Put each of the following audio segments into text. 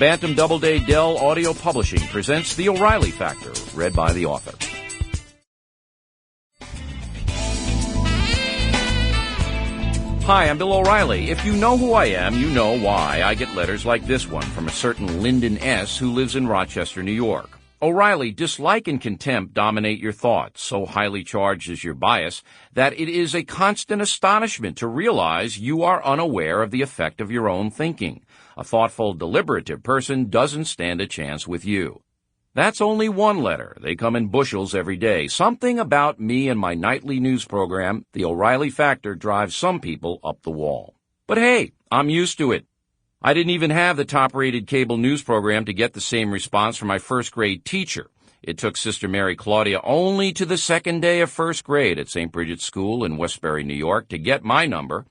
Bantam Doubleday Dell Audio Publishing presents The O'Reilly Factor, read by the author. Hi, I'm Bill O'Reilly. If you know who I am, you know why I get letters like this one from a certain Lyndon S. who lives in Rochester, New York. O'Reilly, dislike and contempt dominate your thoughts, so highly charged is your bias that it is a constant astonishment to realize you are unaware of the effect of your own thinking. A thoughtful, deliberative person doesn't stand a chance with you. That's only one letter. They come in bushels every day. Something about me and my nightly news program, The O'Reilly Factor, drives some people up the wall. But hey, I'm used to it. I didn't even have the top-rated cable news program to get the same response from my first-grade teacher. It took Sister Mary Claudia only to the second day of first grade at St. Bridget's School in Westbury, New York, to get my number.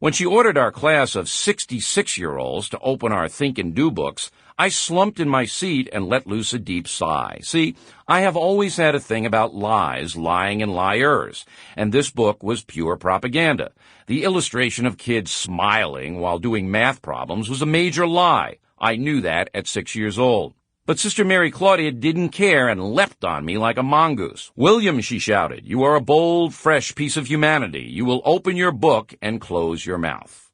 When she ordered our class of 66-year-olds to open our Think and Do books, I slumped in my seat and let loose a deep sigh. See, I have always had a thing about lies, lying, and liars, and this book was pure propaganda. The illustration of kids smiling while doing math problems was a major lie. I knew that at 6 years old. But Sister Mary Claudia didn't care and leapt on me like a mongoose. "William," she shouted, "you are a bold, fresh piece of humanity. You will open your book and close your mouth."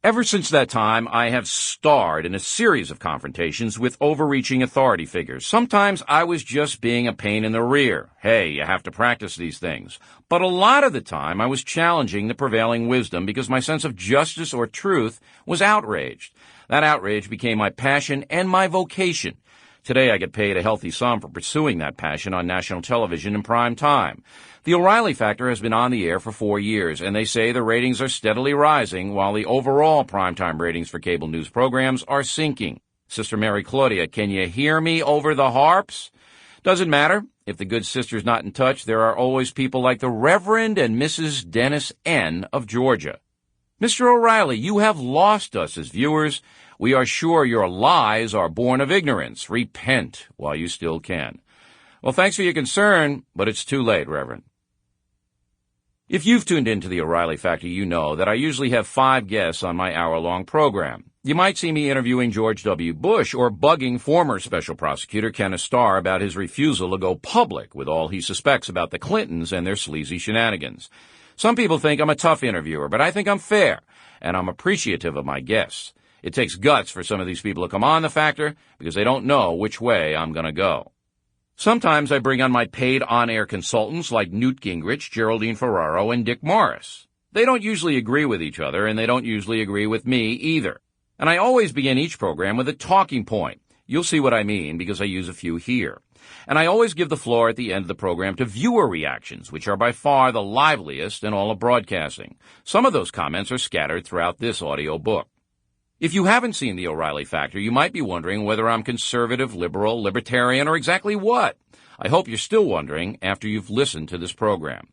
Ever since that time, I have starred in a series of confrontations with overreaching authority figures. Sometimes I was just being a pain in the rear. Hey, you have to practice these things. But a lot of the time, I was challenging the prevailing wisdom because my sense of justice or truth was outraged. That outrage became my passion and my vocation. Today I get paid a healthy sum for pursuing that passion on national television in prime time. The O'Reilly Factor has been on the air for 4 years, and they say the ratings are steadily rising while the overall primetime ratings for cable news programs are sinking. Sister Mary Claudia, can you hear me over the harps? Doesn't matter. If the good sister's not in touch, there are always people like the Reverend and Mrs. Dennis N. of Georgia. Mr. O'Reilly, you have lost us as viewers. We are sure your lies are born of ignorance. Repent while you still can. Well, thanks for your concern, but it's too late, Reverend. If you've tuned into the O'Reilly Factor, you know that I usually have 5 guests on my hour-long program. You might see me interviewing George W. Bush or bugging former Special Prosecutor Kenneth Starr about his refusal to go public with all he suspects about the Clintons and their sleazy shenanigans. Some people think I'm a tough interviewer, but I think I'm fair, and I'm appreciative of my guests. It takes guts for some of these people to come on the Factor because they don't know which way I'm going to go. Sometimes I bring on my paid on-air consultants like Newt Gingrich, Geraldine Ferraro, and Dick Morris. They don't usually agree with each other, and they don't usually agree with me either. And I always begin each program with a talking point. You'll see what I mean because I use a few here. And I always give the floor at the end of the program to viewer reactions, which are by far the liveliest in all of broadcasting. Some of those comments are scattered throughout this audio book. If you haven't seen The O'Reilly Factor, you might be wondering whether I'm conservative, liberal, libertarian, or exactly what. I hope you're still wondering after you've listened to this program.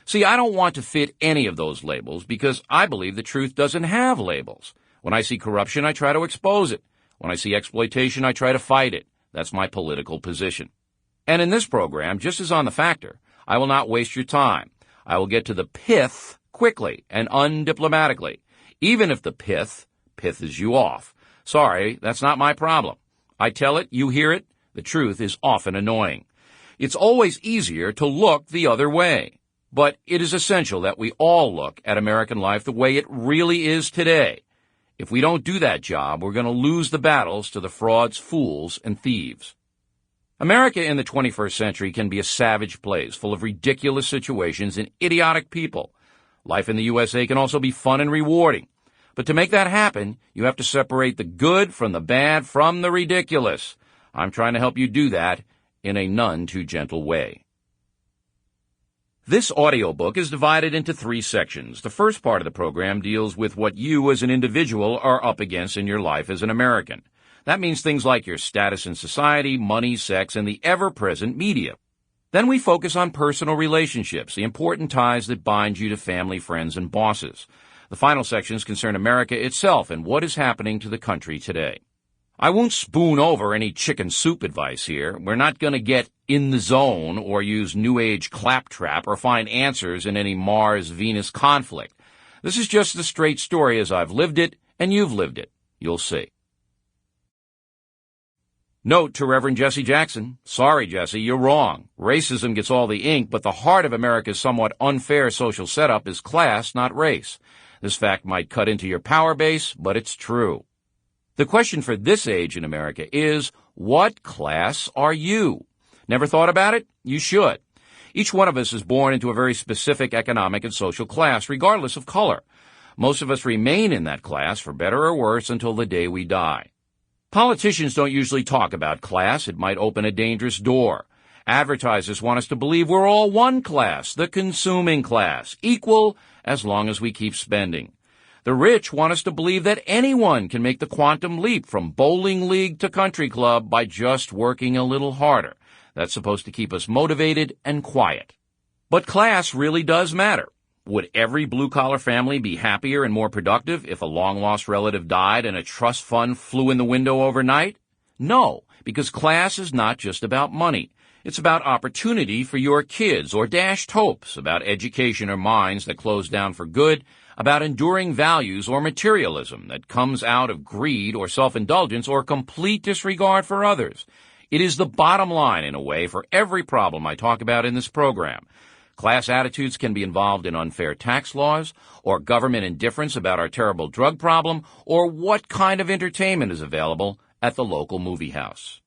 See, I don't want to fit any of those labels because I believe the truth doesn't have labels. When I see corruption, I try to expose it. When I see exploitation, I try to fight it. That's my political position. And in this program, just as on the Factor, I will not waste your time. I will get to the pith quickly and undiplomatically, even if the pisses you off. Sorry, that's not my problem. I tell it, you hear it. The truth is often annoying. It's always easier to look the other way. But it is essential that we all look at American life the way it really is today. If we don't do that job, we're going to lose the battles to the frauds, fools, and thieves. America in the 21st century can be a savage place full of ridiculous situations and idiotic people. Life in the USA can also be fun and rewarding. But to make that happen, you have to separate the good from the bad from the ridiculous. I'm trying to help you do that in a none too gentle way. This audiobook is divided into 3 sections. The first part of the program deals with what you as an individual are up against in your life as an American. That means things like your status in society, money, sex, and the ever-present media. Then we focus on personal relationships, the important ties that bind you to family, friends, and bosses. The final sections concern America itself and what is happening to the country today. I won't spoon over any chicken soup advice here. We're not going to get in the zone or use New Age claptrap or find answers in any Mars-Venus conflict. This is just the straight story as I've lived it and you've lived it. You'll see. Note to Reverend Jesse Jackson, sorry, Jesse, you're wrong. Racism gets all the ink, but the heart of America's somewhat unfair social setup is class, not race. This fact might cut into your power base, but it's true. The question for this age in America is, what class are you? Never thought about it? You should. Each one of us is born into a very specific economic and social class, regardless of color. Most of us remain in that class, for better or worse, until the day we die. Politicians don't usually talk about class. It might open a dangerous door. Advertisers want us to believe we're all one class, the consuming class, equal as long as we keep spending. The rich want us to believe that anyone can make the quantum leap from bowling league to country club by just working a little harder. That's supposed to keep us motivated and quiet. But class really does matter. Would every blue-collar family be happier and more productive if a long-lost relative died and a trust fund flew in the window overnight? No, because class is not just about money. It's about opportunity for your kids or dashed hopes, about education or minds that close down for good, about enduring values or materialism that comes out of greed or self-indulgence or complete disregard for others. It is the bottom line, in a way, for every problem I talk about in this program. Class attitudes can be involved in unfair tax laws, or government indifference about our terrible drug problem, or what kind of entertainment is available at the local movie house.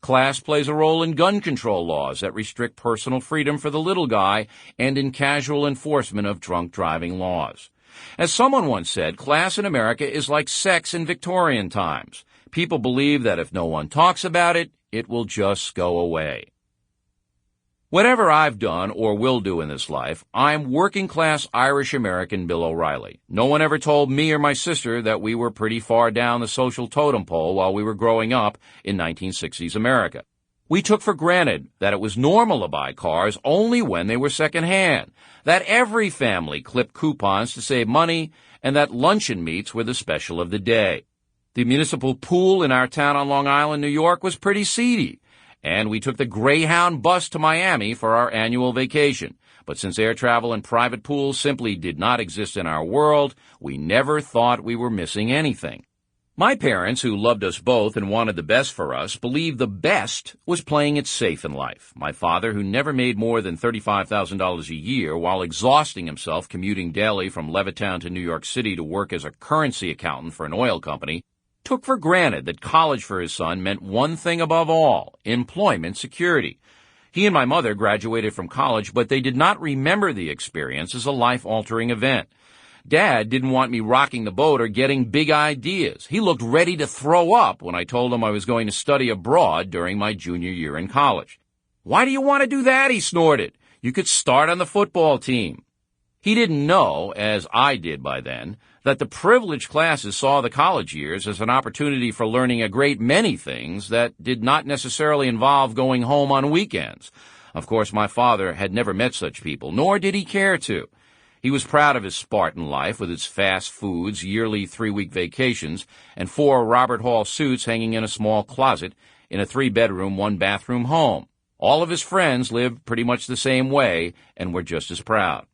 Class plays a role in gun control laws that restrict personal freedom for the little guy and in casual enforcement of drunk driving laws. As someone once said, class in America is like sex in Victorian times. People believe that if no one talks about it, it will just go away. Whatever I've done or will do in this life, I'm working-class Irish-American Bill O'Reilly. No one ever told me or my sister that we were pretty far down the social totem pole while we were growing up in 1960s America. We took for granted that it was normal to buy cars only when they were second-hand, that every family clipped coupons to save money, and that luncheon meats were the special of the day. The municipal pool in our town on Long Island, New York, was pretty seedy. And we took the Greyhound bus to Miami for our annual vacation. But since air travel and private pools simply did not exist in our world, we never thought we were missing anything. My parents, who loved us both and wanted the best for us, believed the best was playing it safe in life. My father, who never made more than $35,000 a year while exhausting himself commuting daily from Levittown to New York City to work as a currency accountant for an oil company, took for granted that college for his son meant one thing above all, employment security. He and my mother graduated from college, but they did not remember the experience as a life-altering event. Dad didn't want me rocking the boat or getting big ideas. He looked ready to throw up when I told him I was going to study abroad during my junior year in college. "Why do you want to do that?" he snorted. "You could start on the football team." He didn't know, as I did by then, that the privileged classes saw the college years as an opportunity for learning a great many things that did not necessarily involve going home on weekends. Of course, my father had never met such people, nor did he care to. He was proud of his Spartan life with its fast foods, yearly 3-week vacations, and 4 Robert Hall suits hanging in a small closet in a 3-bedroom, 1-bathroom home. All of his friends lived pretty much the same way and were just as proud.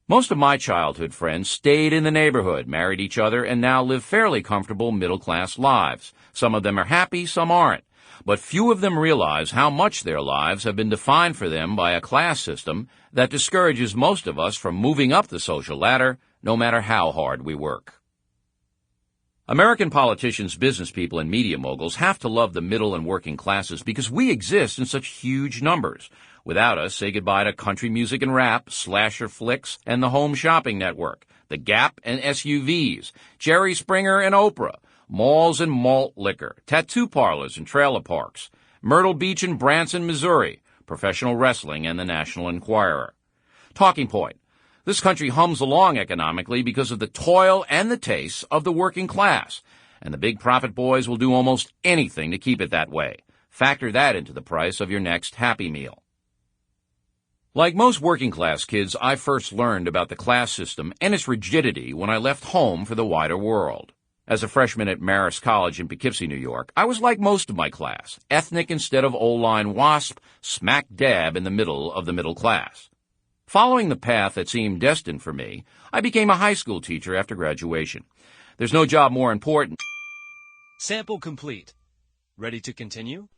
Most of my childhood friends stayed in the neighborhood, married each other, and now live fairly comfortable middle-class lives. Some of them are happy, some aren't. But few of them realize how much their lives have been defined for them by a class system that discourages most of us from moving up the social ladder, no matter how hard we work. American politicians, business people, and media moguls have to love the middle and working classes because we exist in such huge numbers. Without us, say goodbye to country music and rap, slasher flicks, and the Home Shopping Network, the Gap and SUVs, Jerry Springer and Oprah, malls and malt liquor, tattoo parlors and trailer parks, Myrtle Beach and Branson, Missouri, professional wrestling, and the National Enquirer. Talking point. This country hums along economically because of the toil and the tastes of the working class, and the big profit boys will do almost anything to keep it that way. Factor that into the price of your next Happy Meal. Like most working-class kids, I first learned about the class system and its rigidity when I left home for the wider world. As a freshman at Marist College in Poughkeepsie, New York, I was like most of my class, ethnic instead of old-line WASP, smack dab in the middle of the middle class. Following the path that seemed destined for me, I became a high school teacher after graduation. There's no job more important. Sample complete. Ready to continue?